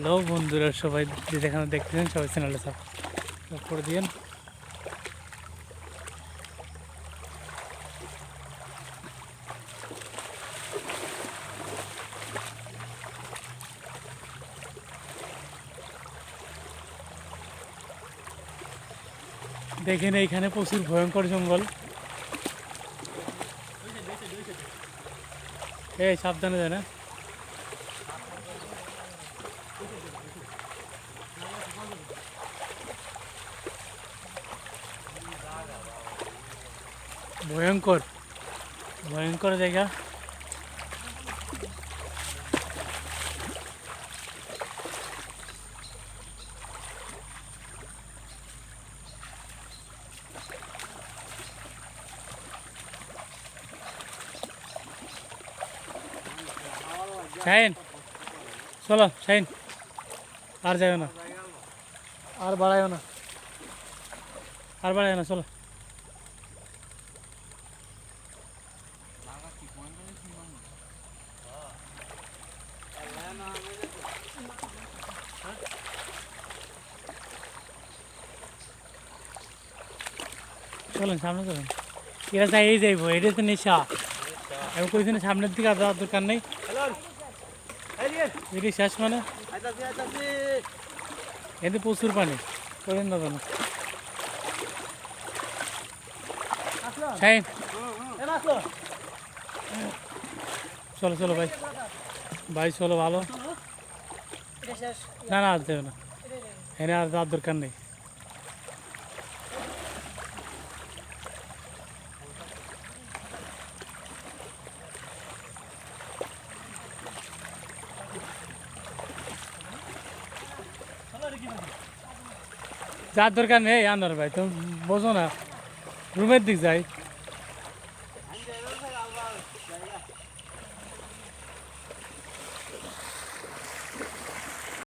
Hello বন্ধুরা, সবাই যেখানে দেখতেছেন সবাই চ্যানেলটা সাবস্ক্রাইব করে দিন। দেখেন এইখানে প্রচুর ভয়ঙ্কর জঙ্গল। এই সাবধানে যায় না। ভয়ঙ্কর ভয়ঙ্কর জায়গা। শাহিন চলো, শাহিন আর যাইও না, আর বাড়াইও না, আর বাড়াইও না, চলো। চলেন সামনে চলেন। এরা যাই যাইব, এটা তো নেশা। আমি কইছি না সামনের দিকে আর যাওয়ার দরকার নেই। এটি শেষ মানে এতে প্রচুর পানি, করেন না কেন শাহিন। চলো চলো ভাই, ভাই চলো, ভালো। না না, আর দেবে না, এনে আর যাওয়ার দরকার নেই। যার দরকার নেই আনার ভাই, তুমি বোঝো না, রুমের দিক যাই।